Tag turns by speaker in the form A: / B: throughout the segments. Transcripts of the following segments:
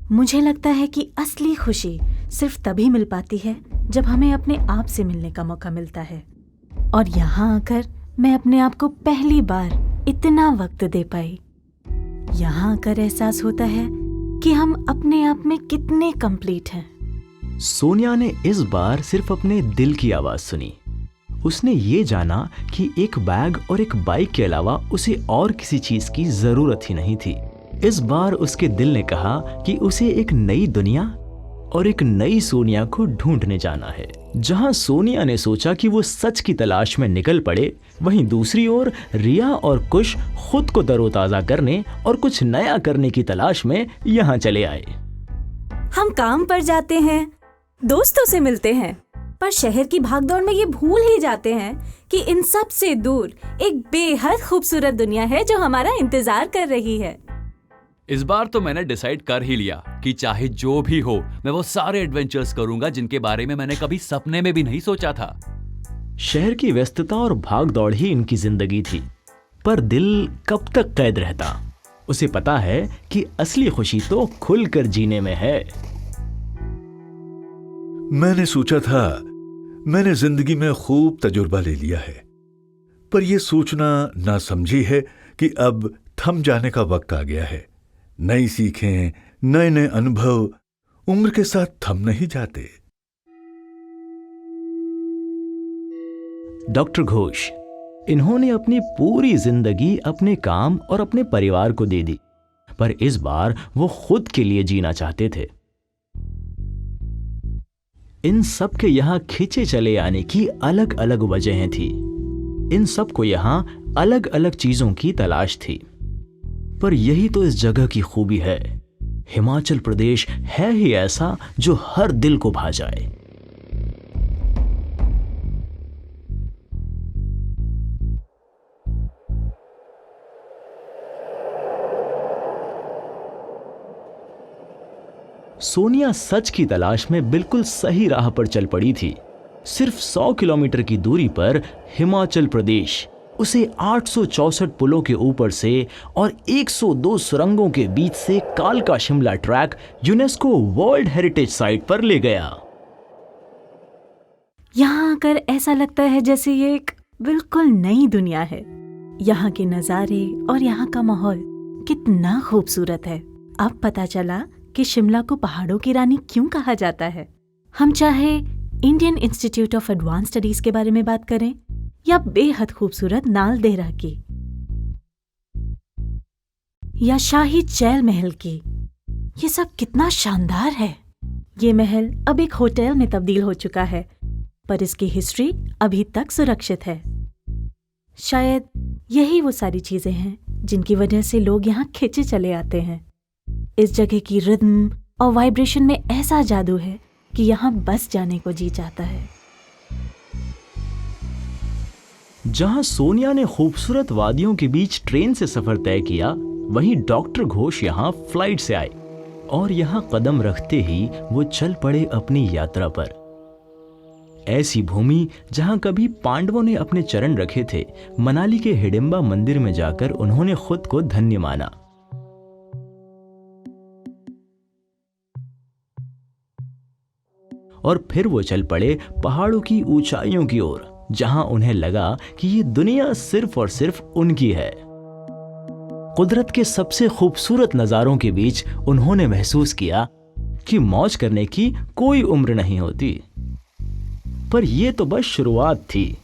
A: मुझे लगता है कि असली खुशी सिर्फ तभी मिल पाती है जब हमें अपने आप से मिलने का मौका मिलता है। और यहाँ आकर मैं अपने आप को पहली बार इतना वक्त दे पाई। यहाँ आकर एहसास होता है कि हम अपने आप में कितने कंप्लीट हैं।
B: सोनिया ने इस बार सिर्फ अपने दिल की आवाज सुनी। उसने ये जाना कि एक बैग और एक बाइक के अलावा उसे और किसी चीज की जरूरत ही नहीं थी। इस बार उसके दिल ने कहा कि उसे एक नई दुनिया और एक नई सोनिया को ढूंढने जाना है। जहां सोनिया ने सोचा कि वो सच की तलाश में निकल पड़े, वहीं दूसरी ओर रिया और कुश खुद को तरोताजा करने और कुछ नया करने की तलाश में यहाँ चले आए।
A: हम काम पर जाते हैं, दोस्तों से मिलते हैं, पर शहर की भागदौड़ में ये भूल ही जाते हैं कि इन सब से दूर एक बेहद खूबसूरत दुनिया है जो हमारा इंतजार कर रही है।
C: इस बार तो मैंने डिसाइड कर ही लिया कि चाहे जो भी हो, मैं वो सारे एडवेंचर्स करूंगा जिनके बारे में मैंने कभी सपने में भी नहीं सोचा था।
B: शहर की व्यस्तता और भागदौड़ ही इनकी जिंदगी थी, पर दिल कब तक कैद रहता। उसे पता है कि असली खुशी तो खुलकर जीने में है।
D: मैंने सोचा था मैंने जिंदगी में खूब तजुर्बा ले लिया है, पर यह सोचना नासमझी है कि अब थम जाने का वक्त आ गया है। नई सीखें, नए नए अनुभव उम्र के साथ थम नहीं जाते।
B: डॉक्टर घोष, इन्होंने अपनी पूरी जिंदगी अपने काम और अपने परिवार को दे दी, पर इस बार वो खुद के लिए जीना चाहते थे। इन सब के यहाँ खींचे चले आने की अलग अलग वजहें थी। इन सब को यहाँ अलग अलग चीजों की तलाश थी, पर यही तो इस जगह की खूबी है। हिमाचल प्रदेश है ही ऐसा जो हर दिल को भा जाए। सोनिया सच की तलाश में बिल्कुल सही राह पर चल पड़ी थी। सिर्फ 100 किलोमीटर की दूरी पर हिमाचल प्रदेश उसे 864 पुलों के ऊपर से और 102 सुरंगों के बीच से कालका Shimla track UNESCO world heritage site पर ले गया।
A: यहाँ आकर ऐसा लगता है जैसे ये एक बिल्कुल नई दुनिया है। यहाँ के नज़ारे और यहाँ का माहौल कितना खूबसूरत है। अब पता चला कि शिमला को पहाड़ों की रानी क्यों कहा जाता है। हम चाहे Indian institute of advance studies के बारे में बात करें या बेहद खूबसूरत नाल देहरा की या शाही चैल महल की, ये सब कितना शानदार है। ये महल अब एक होटल में तब्दील हो चुका है, पर इसकी हिस्ट्री अभी तक सुरक्षित है। शायद यही वो सारी चीजें हैं जिनकी वजह से लोग यहाँ खिंचे चले आते हैं। इस जगह की रिदम और वाइब्रेशन में ऐसा जादू है कि यहाँ बस जाने को जी चाहता है।
B: जहां सोनिया ने खूबसूरत वादियों के बीच ट्रेन से सफर तय किया, वहीं डॉक्टर घोष यहां फ्लाइट से आए और यहां कदम रखते ही वो चल पड़े अपनी यात्रा पर। ऐसी भूमि जहां कभी पांडवों ने अपने चरण रखे थे, मनाली के हिडिंबा मंदिर में जाकर उन्होंने खुद को धन्य माना। और फिर वो चल पड़े पहाड़ों की ऊंचाइयों की ओर, जहां उन्हें लगा कि ये दुनिया सिर्फ और सिर्फ उनकी है। कुदरत के सबसे खूबसूरत नजारों के बीच उन्होंने महसूस किया कि मौज करने की कोई उम्र नहीं होती। पर यह तो बस शुरुआत थी।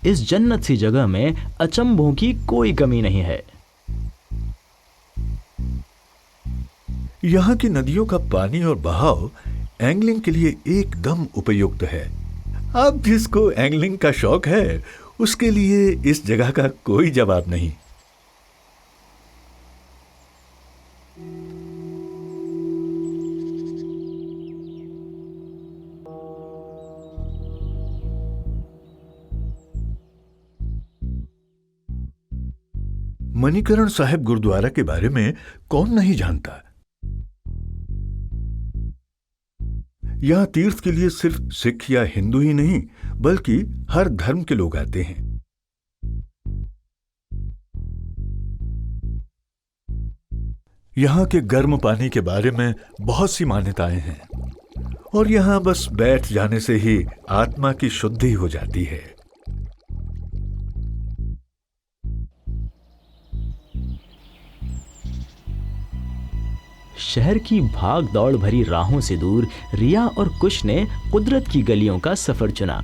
B: इस जन्नत सी जगह में अचंभों की कोई कमी नहीं है।
D: यहाँ की नदियों का पानी और बहाव एंगलिंग के लिए एकदम उपयुक्त है। अब जिसको एंगलिंग का शौक है, उसके लिए इस जगह का कोई जवाब नहीं। मणिकरण साहिब गुरुद्वारा के बारे में कौन नहीं जानता। यहां तीर्थ के लिए सिर्फ सिख या हिंदू ही नहीं, बल्कि हर धर्म के लोग आते हैं। यहाँ के गर्म पानी के बारे में बहुत सी मान्यताएं हैं और यहाँ बस बैठ जाने से ही आत्मा की शुद्धि हो जाती है।
B: शहर की भाग दौड़ भरी राहों से दूर रिया और कुश ने कुदरत की गलियों का सफर चुना।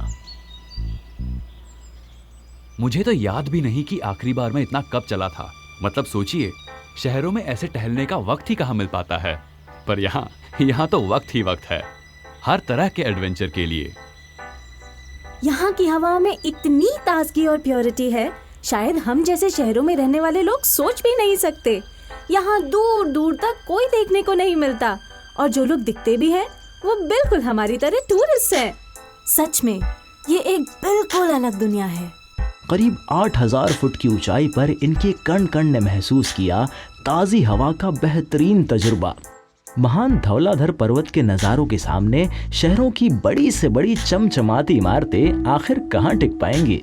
C: मुझे तो याद भी नहीं कि आखिरी बार मैं इतना कब चला था। मतलब सोचिए, शहरों में ऐसे टहलने का वक्त ही कहाँ मिल पाता है, पर यहाँ तो वक्त ही वक्त है हर तरह के एडवेंचर के लिए।
E: यहाँ की हवाओं में इतनी ताजगी और प्योरिटी है, शायद हम जैसे शहरों में रहने वाले लोग सोच भी नहीं सकते। यहाँ दूर दूर तक कोई देखने को नहीं मिलता और जो लोग दिखते भी हैं वो बिल्कुल हमारी तरह टूरिस्ट हैं। सच में ये एक बिल्कुल अलग दुनिया है।
B: करीब 8000 फुट की ऊंचाई पर इनके कण कण ने महसूस किया ताज़ी हवा का बेहतरीन तजुर्बा। महान धौलाधर पर्वत के नज़ारों के सामने शहरों की बड़ी से बड़ी चमचमाती इमारतें आखिर कहाँ टिक पाएंगी।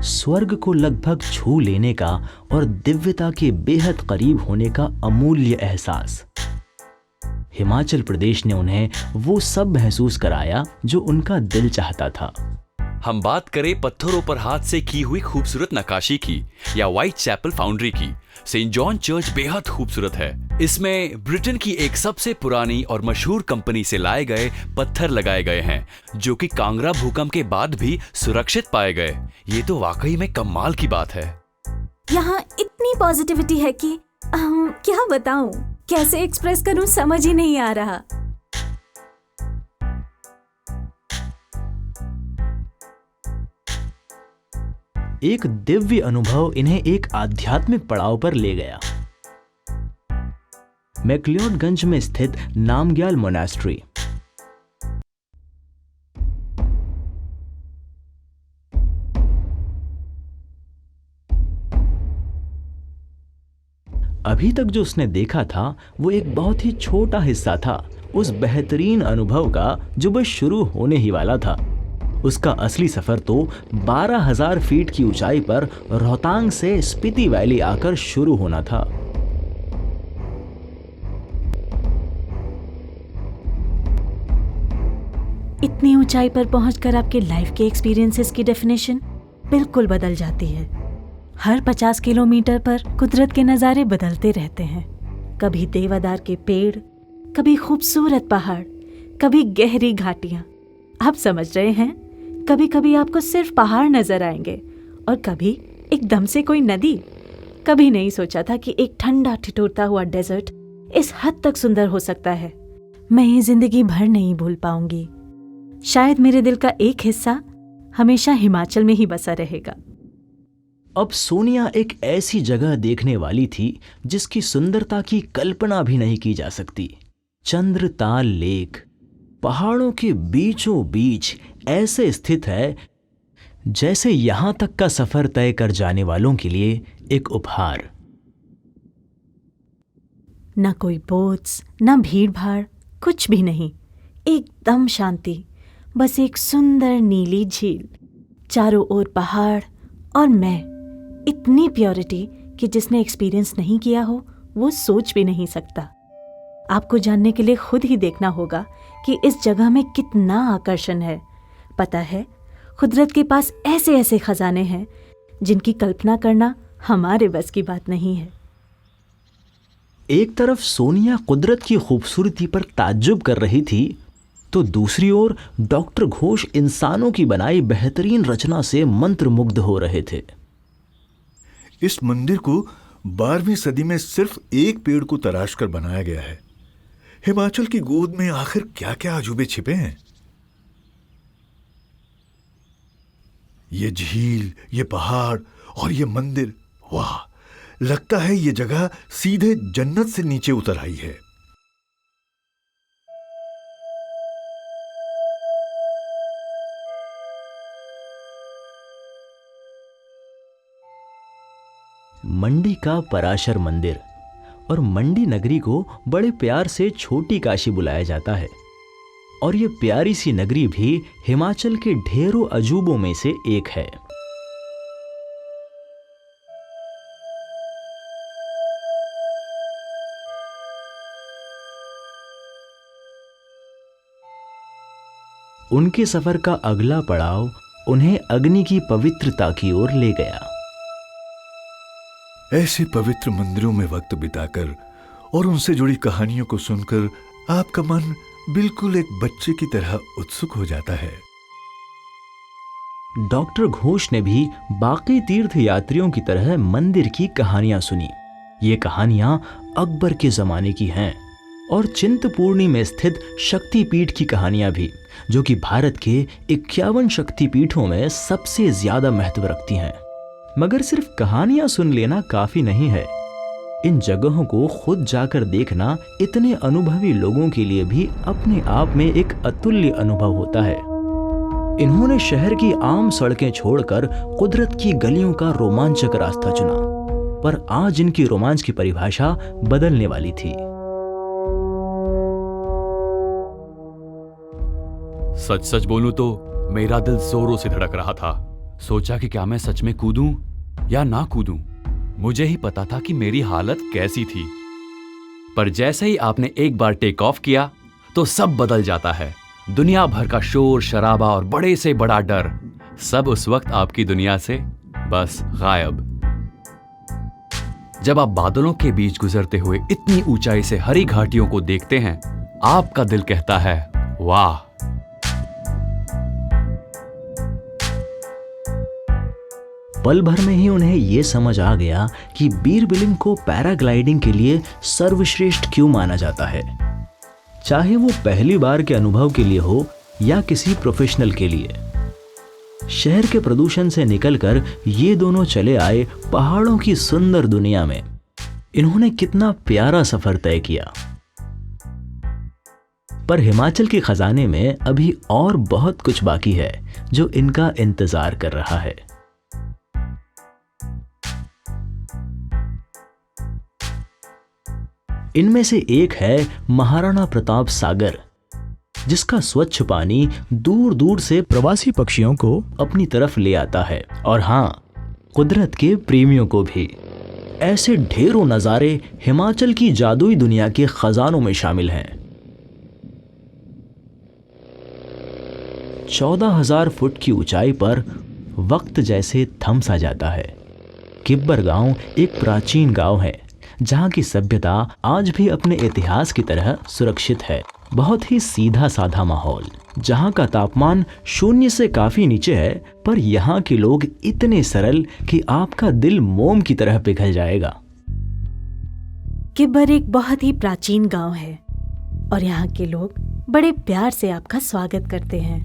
B: स्वर्ग को लगभग छू लेने का और दिव्यता के बेहद करीब होने का अमूल्य एहसास। हिमाचल प्रदेश ने उन्हें वो सब महसूस कराया जो उनका दिल चाहता था।
C: हम बात करें पत्थरों पर हाथ से की हुई खूबसूरत नक्काशी की या व्हाइट चैपल फाउंड्री की, सेंट जॉन चर्च बेहद खूबसूरत है। इसमें ब्रिटेन की एक सबसे पुरानी और मशहूर कंपनी से लाए गए पत्थर लगाए गए हैं जो कि कांगड़ा भूकंप के बाद भी सुरक्षित पाए गए। ये तो वाकई में कमाल की बात है।
E: यहाँ इतनी पॉजिटिविटी है कि क्या बताऊं, कैसे एक्सप्रेस करूं समझ ही नहीं आ रहा।
B: एक दिव्य अनुभव इन्हें एक आध्यात्मिक पड़ाव पर ले गया। मैक्लियोडगंज में स्थित नामग्याल मोनास्ट्री। अभी तक जो उसने देखा था वो एक बहुत ही छोटा हिस्सा था उस बेहतरीन अनुभव का जो बस शुरू होने ही वाला था। उसका असली सफर तो 12,000 फीट की ऊंचाई पर रोहतांग से स्पीति वैली आकर शुरू होना था।
A: इतनी ऊंचाई पर पहुंचकर आपके लाइफ के एक्सपीरियंसेस की डेफिनेशन बिल्कुल बदल जाती है। हर 50 किलोमीटर पर कुदरत के नज़ारे बदलते रहते हैं। कभी देवदार के पेड़, कभी खूबसूरत पहाड़, कभी गहरी घाटियां। आप समझ रहे हैं, कभी कभी आपको सिर्फ पहाड़ नजर आएंगे और कभी एकदम से कोई नदी। कभी नहीं सोचा था कि एक ठंडा ठिठुरता हुआ डेजर्ट इस हद तक सुंदर हो सकता है। मैं ये जिंदगी भर नहीं भूल पाऊंगी। शायद मेरे दिल का एक हिस्सा हमेशा हिमाचल में ही बसा रहेगा।
B: अब सोनिया एक ऐसी जगह देखने वाली थी जिसकी सुंदरता की कल्पना भी नहीं की जा सकती। चंद्रताल लेक पहाड़ों के बीचों बीच ऐसे स्थित है जैसे यहां तक का सफर तय कर जाने वालों के लिए एक उपहार।
A: न कोई बोट्स, न भीड़ भाड़, कुछ भी नहीं। एकदम शांति, बस एक सुंदर नीली झील, चारों ओर पहाड़ और मैं। इतनी प्योरिटी कि जिसने एक्सपीरियंस नहीं किया हो वो सोच भी नहीं सकता। आपको जानने के लिए खुद ही देखना होगा कि इस जगह में कितना आकर्षण है। पता है, कुदरत के पास ऐसे ऐसे खजाने हैं जिनकी कल्पना करना हमारे बस की बात नहीं है।
B: एक तरफ सोनिया कुदरत की खूबसूरती पर ताज्जुब कर रही थी तो दूसरी ओर डॉक्टर घोष इंसानों की बनाई बेहतरीन रचना से मंत्रमुग्ध हो रहे थे।
D: इस मंदिर को 12वीं सदी में सिर्फ एक पेड़ को तराश कर बनाया गया है। हिमाचल की गोद में आखिर क्या क्या अजूबे छिपे हैं। ये झील, ये पहाड़ और ये मंदिर, वाह! लगता है ये जगह सीधे जन्नत से नीचे उतर आई है।
B: मंडी का पराशर मंदिर और मंडी नगरी को बड़े प्यार से छोटी काशी बुलाया जाता है और ये प्यारी सी नगरी भी हिमाचल के ढेरों अजूबों में से एक है। उनके सफर का अगला पड़ाव उन्हें अग्नि की पवित्रता की ओर ले गया।
D: ऐसे पवित्र मंदिरों में वक्त बिताकर और उनसे जुड़ी कहानियों को सुनकर आपका मन बिल्कुल एक बच्चे की तरह उत्सुक हो जाता है।
B: डॉक्टर घोष ने भी बाकी तीर्थ यात्रियों की तरह मंदिर की कहानियां सुनी। ये कहानियां अकबर के जमाने की हैं और चिंतपूर्णी में स्थित शक्तिपीठ की कहानियां भी, जो कि भारत के 51 शक्तिपीठों में सबसे ज्यादा महत्व रखती हैं। मगर सिर्फ कहानियां सुन लेना काफी नहीं है। इन जगहों को खुद जाकर देखना इतने अनुभवी लोगों के लिए भी अपने आप में एक अतुल्य अनुभव होता है। इन्होंने शहर की आम सड़कें छोड़कर कुदरत की गलियों का रोमांचक रास्ता चुना, पर आज इनकी रोमांच की परिभाषा बदलने वाली थी।
C: सच सच बोलूं तो मेरा दिल जोरों से धड़क रहा था। सोचा कि क्या मैं सच में कूदूं या ना कूदूं। मुझे ही पता था कि मेरी हालत कैसी थी, पर जैसे ही आपने एक बार टेक ऑफ किया तो सब बदल जाता है। दुनिया भर का शोर शराबा और बड़े से बड़ा डर, सब उस वक्त आपकी दुनिया से बस गायब। जब आप बादलों के बीच गुजरते हुए इतनी ऊंचाई से हरी घाटियों को देखते हैं, आपका दिल कहता है वाह।
B: पल भर में ही उन्हें यह समझ आ गया कि बीरबिलिंग को पैराग्लाइडिंग के लिए सर्वश्रेष्ठ क्यों माना जाता है, चाहे वो पहली बार के अनुभव के लिए हो या किसी प्रोफेशनल के लिए। शहर के प्रदूषण से निकलकर ये दोनों चले आए पहाड़ों की सुंदर दुनिया में। इन्होंने कितना प्यारा सफर तय किया। पर हिमाचल के खजाने में अभी और बहुत कुछ बाकी है जो इनका इंतजार कर रहा है। इनमें से एक है महाराणा प्रताप सागर, जिसका स्वच्छ पानी दूर दूर से प्रवासी पक्षियों को अपनी तरफ ले आता है, और हाँ, कुदरत के प्रेमियों को भी। ऐसे ढेरों नजारे हिमाचल की जादुई दुनिया के खजानों में शामिल हैं। 14,000 फुट की ऊंचाई पर वक्त जैसे थम सा जाता है। किब्बर गांव एक प्राचीन गांव है जहां की सभ्यता आज भी अपने इतिहास की तरह सुरक्षित है। बहुत ही सीधा साधा माहौल, जहां का तापमान 0 से काफी नीचे है, पर यहाँ के लोग इतने सरल कि आपका दिल मोम की तरह पिघल जाएगा।
A: किब्बर एक बहुत ही प्राचीन गांव है और यहाँ के लोग बड़े प्यार से आपका स्वागत करते हैं।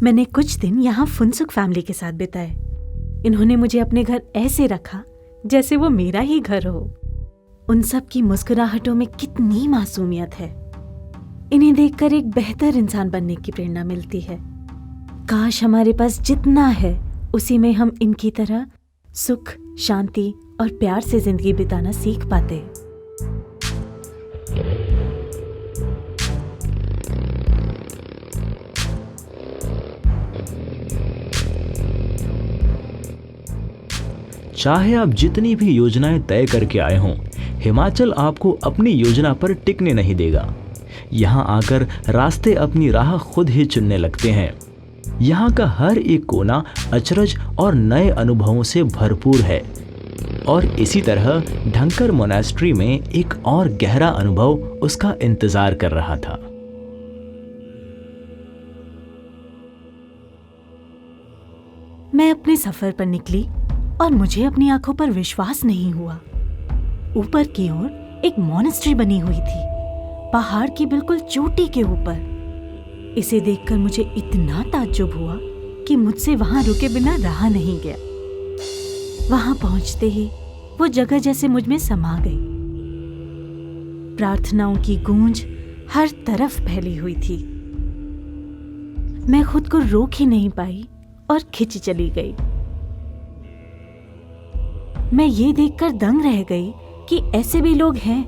A: मैंने कुछ दिन यहाँ फुनसुक फैमिली के साथ बिताए। इन्होंने मुझे अपने घर ऐसे रखा जैसे वो मेरा ही घर हो। उन सब की मुस्कुराहटों में कितनी मासूमियत है। इन्हें देखकर एक बेहतर इंसान बनने की प्रेरणा मिलती है। काश हमारे पास जितना है उसी में हम इनकी तरह सुख, शांति और प्यार से जिंदगी बिताना सीख पाते।
B: चाहे आप जितनी भी योजनाएं तय करके आए हों, हिमाचल आपको अपनी योजना पर टिकने नहीं देगा। यहाँ आकर रास्ते अपनी राह खुद ही चुनने लगते हैं। यहाँ का हर एक कोना अचरज और नए अनुभवों से भरपूर है। और इसी तरह ढंकर मोनास्ट्री में एक और गहरा अनुभव उसका इंतजार कर रहा था।
A: मैं अपने सफर पर निकली और मुझे अपनी आंखों पर विश्वास नहीं हुआ। ऊपर की ओर एक मोनेस्ट्री बनी हुई थी, पहाड़ की बिल्कुल चोटी के ऊपर। इसे देखकर मुझे इतना ताज्जुब हुआ कि मुझसे वहां रुके बिना रहा नहीं गया। वहां पहुंचते ही वो जगह जैसे मुझ में समा गई। प्रार्थनाओं की गूंज हर तरफ फैली हुई थी। मैं खुद को रोक ही नहीं पाई और खिंच चली गई। मैं ये देखकर दंग रह गई कि ऐसे भी लोग हैं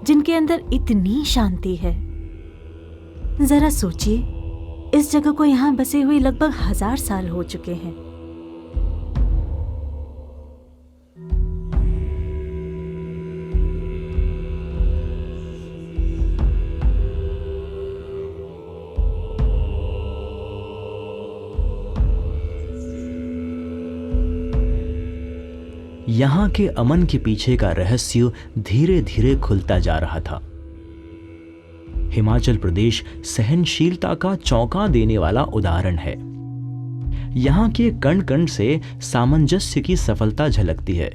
A: जिनके अंदर इतनी शांति है। जरा सोचिए, इस जगह को यहाँ बसे हुए लगभग 1000 साल हो चुके हैं।
B: यहाँ के अमन के पीछे का रहस्य धीरे धीरे खुलता जा रहा था। हिमाचल प्रदेश सहनशीलता का चौंका देने वाला उदाहरण है। यहाँ के कण कण से सामंजस्य की सफलता झलकती है,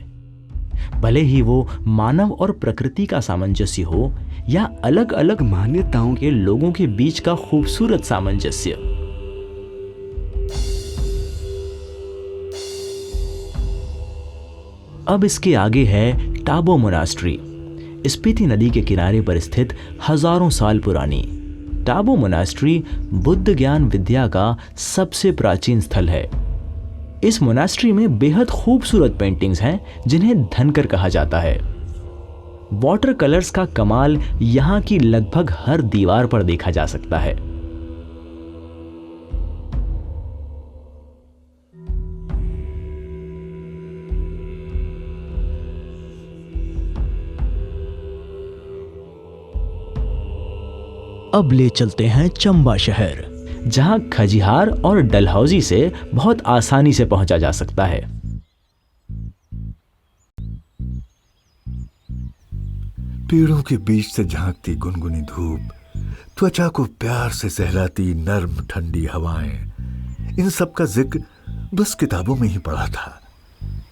B: भले ही वो मानव और प्रकृति का सामंजस्य हो या अलग अलग मान्यताओं के लोगों के बीच का खूबसूरत सामंजस्य। अब इसके आगे है टाबो मोनास्ट्री, स्पीति नदी के किनारे पर स्थित हजारों साल पुरानी। टाबो मोनास्ट्री बुद्ध ज्ञान विद्या का सबसे प्राचीन स्थल है। इस मोनास्ट्री में बेहद खूबसूरत पेंटिंग्स हैं जिन्हें धनकर कहा जाता है। वाटर कलर्स का कमाल यहाँ की लगभग हर दीवार पर देखा जा सकता है। अब ले चलते हैं चंबा शहर, जहां खजिहार और डलहौजी से बहुत आसानी से पहुंचा जा सकता है।
D: पेड़ों के बीच से झांकती गुनगुनी धूप, त्वचा को प्यार से सहलाती नर्म ठंडी हवाएं, इन सब का जिक्र बस किताबों में ही पढ़ा था।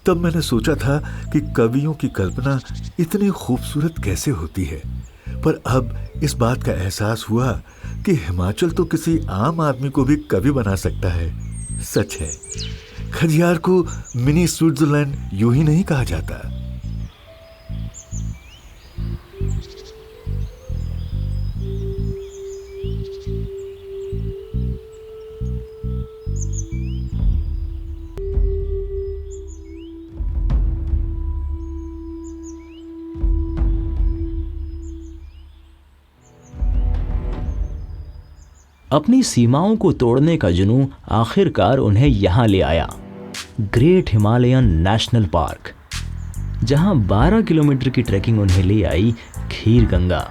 D: तब मैंने सोचा था कि कवियों की कल्पना इतनी खूबसूरत कैसे होती है, पर अब इस बात का एहसास हुआ कि हिमाचल तो किसी आम आदमी को भी कवि बना सकता है। सच है, खजियार को मिनी स्विट्जरलैंड यूं ही नहीं कहा जाता।
B: अपनी सीमाओं को तोड़ने का जुनून आखिरकार उन्हें यहां ले आया, ग्रेट हिमालयन नेशनल पार्क, जहां 12 किलोमीटर की ट्रैकिंग उन्हें ले आई खीर गंगा।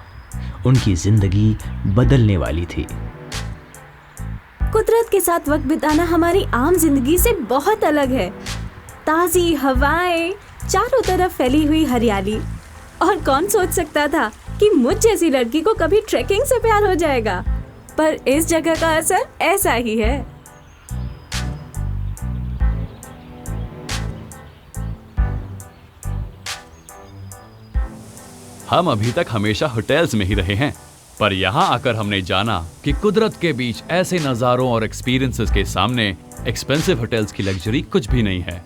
B: उनकी जिंदगी बदलने वाली थी।
E: कुदरत के साथ वक्त बिताना हमारी आम जिंदगी से बहुत अलग है। ताजी हवाएं, चारों तरफ फैली हुई हरियाली, और कौन सोच सकता था कि मुझ जैसी लड़की को कभी ट्रैकिंग से प्यार हो जाएगा। पर इस जगह का असर ऐसा ही है।
C: हम अभी तक हमेशा होटल्स में ही रहे हैं, पर यहाँ आकर हमने जाना कि कुदरत के बीच ऐसे नज़ारों और एक्सपीरियंसेस के सामने एक्सपेंसिव होटल्स की लग्जरी कुछ भी नहीं है।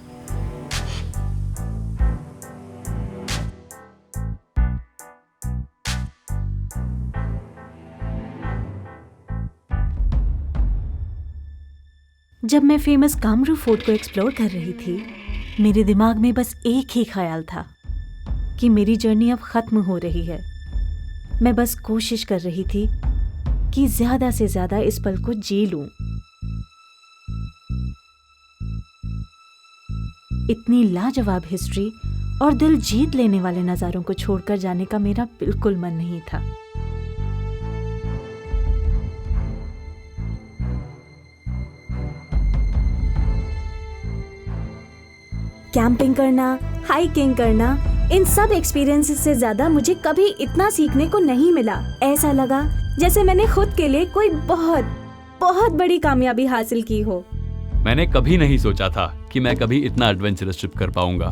A: जब मैं फेमस कामरू फोर्ट को एक्सप्लोर कर रही थी, मेरे दिमाग में बस एक ही ख्याल था कि मेरी जर्नी अब खत्म हो रही है। मैं बस कोशिश कर रही थी कि ज्यादा से ज्यादा इस पल को जी लूं। इतनी लाजवाब हिस्ट्री और दिल जीत लेने वाले नज़ारों को छोड़कर जाने का मेरा बिल्कुल मन नहीं था।
E: कैंपिंग करना, हाइकिंग करना, इन सब एक्सपीरियंसेस से ज्यादा मुझे कभी इतना सीखने को नहीं मिला। ऐसा लगा जैसे मैंने खुद के लिए कोई बहुत बहुत बड़ी कामयाबी हासिल की हो।
C: मैंने कभी नहीं सोचा था कि मैं कभी इतना एडवेंचरस ट्रिप कर पाऊंगा,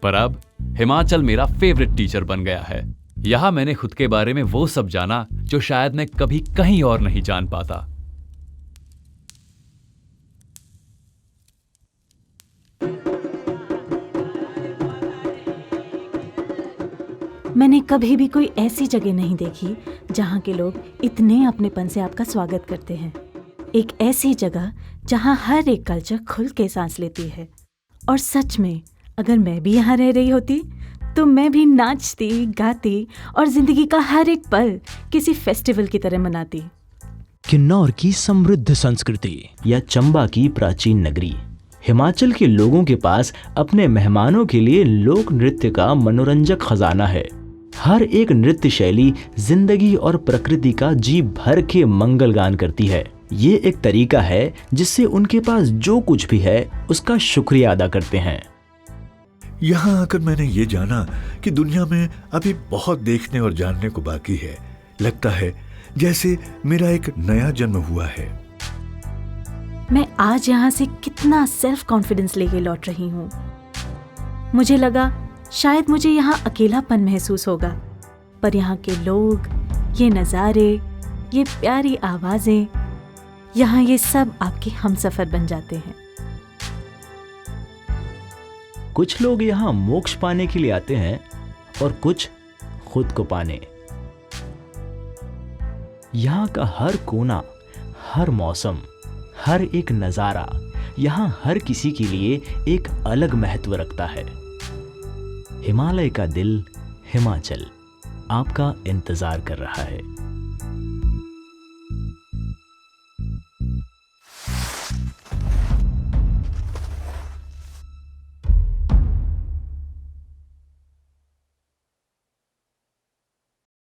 C: पर अब हिमाचल मेरा फेवरेट टीचर बन गया है। यहाँ मैंने खुद के बारे में वो सब जाना जो शायद मैं कभी कहीं और नहीं जान पाता।
A: मैंने कभी भी कोई ऐसी जगह नहीं देखी जहाँ के लोग इतने अपनेपन से आपका स्वागत करते हैं। एक ऐसी जगह जहाँ हर एक कल्चर खुल के सांस लेती है। और सच में अगर मैं भी यहाँ रह रही होती तो मैं भी नाचती, गाती और जिंदगी का हर एक पल किसी फेस्टिवल की तरह मनाती।
B: किन्नौर की समृद्ध संस्कृति या चंबा की प्राचीन नगरी। हिमाचल के लोगों के पास अपने मेहमानों के लिए लोक नृत्य का मनोरंजक खजाना है। हर एक नृत्य शैली जिंदगी और प्रकृति का जी भर के मंगल गान करती है। ये एक तरीका है जिससे उनके पास जो कुछ भी है उसका शुक्रिया अदा करते हैं।
D: यहाँ आकर मैंने ये जाना कि दुनिया में अभी बहुत देखने और जानने को बाकी है। लगता है जैसे मेरा एक नया जन्म हुआ है।
A: मैं आज यहाँ से कितना सेल्फ कॉन्फिडेंस लेके लौट रही हूँ। मुझे लगा शायद मुझे यहाँ अकेलापन महसूस होगा, पर यहाँ के लोग, ये नज़ारे, ये प्यारी आवाजें, यहाँ ये सब आपके हमसफर बन जाते हैं।
B: कुछ लोग यहाँ मोक्ष पाने के लिए आते हैं और कुछ खुद को पाने। यहाँ का हर कोना, हर मौसम, हर एक नजारा, यहाँ हर किसी के लिए एक अलग महत्व रखता है। हिमालय का दिल, हिमाचल, आपका इंतजार कर रहा है।